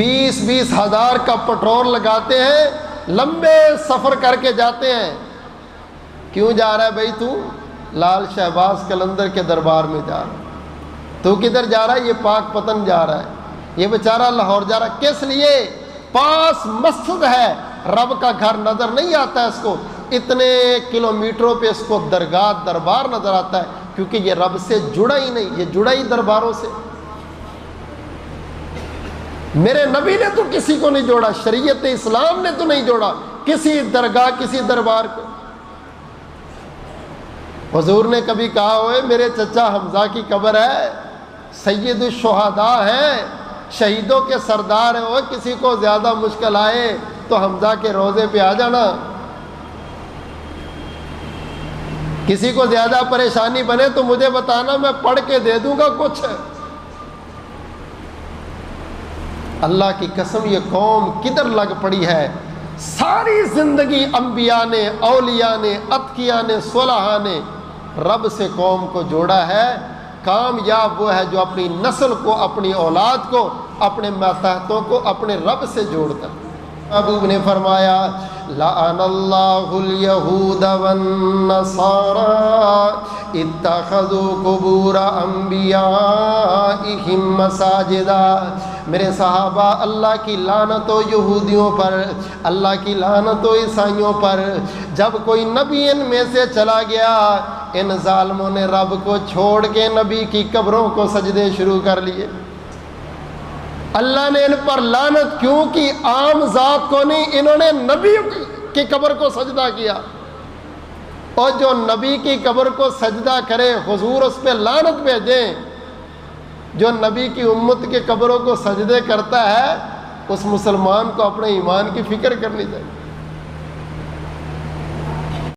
20-20 ہزار کا پٹرول لگاتے ہیں، لمبے سفر کر کے جاتے ہیں۔ کیوں جا رہا ہے بھائی تو؟ لال شہباز قلندر کے دربار میں جا رہا ہے۔ تو کدھر جا رہا ہے؟ یہ پاک پتن جا رہا ہے، یہ بیچارہ لاہور جا رہا ہے۔ کس لیے؟ پاس مسجد ہے، رب کا گھر نظر نہیں آتا ہے اس کو، اتنے کلومیٹروں پہ اس کو درگاہ دربار نظر آتا ہے، کیونکہ یہ رب سے جڑا ہی نہیں، یہ جڑا ہی درباروں سے۔ میرے نبی نے تو کسی کو نہیں جوڑا، شریعت اسلام نے تو نہیں جوڑا کسی درگاہ کسی دربار کو۔ حضور نے کبھی کہا ہوئے میرے چچا حمزہ کی قبر ہے، سید الشہداء ہے، شہیدوں کے سردار ہیں، وہ کسی کو زیادہ مشکل آئے تو حمزہ کے روضے پہ آ جانا، کسی کو زیادہ پریشانی بنے تو مجھے بتانا، میں پڑھ کے دے دوں گا کچھ۔ اللہ کی قسم یہ قوم کدھر لگ پڑی ہے؟ ساری زندگی انبیاء نے، اولیاء نے، اتقیاء نے، صلحاء نے رب سے قوم کو جوڑا ہے۔ کامیاب وہ ہے جو اپنی نسل کو، اپنی اولاد کو، اپنے ماتحتوں کو اپنے رب سے جوڑتا۔ محبوب نے فرمایا لعن اللہ الیہود والنصارى اتخذوا قبور انبیائہم مساجدا۔ میرے صحابہ، اللہ کی لعنت ہو یہودیوں پر، اللہ کی لعنت ہو عیسائیوں پر، جب کوئی نبی ان میں سے چلا گیا، ان ظالموں نے رب کو چھوڑ کے نبی کی قبروں کو سجدے شروع کر لیے۔ اللہ نے ان پر لعنت کیوں کی؟ عام ذات کو نہیں، انہوں نے نبی کی قبر کو سجدہ کیا، اور جو نبی کی قبر کو سجدہ کرے حضور اس پہ لعنت بھیجیں۔ جو نبی کی امت کے قبروں کو سجدے کرتا ہے اس مسلمان کو اپنے ایمان کی فکر کرنی چاہیے۔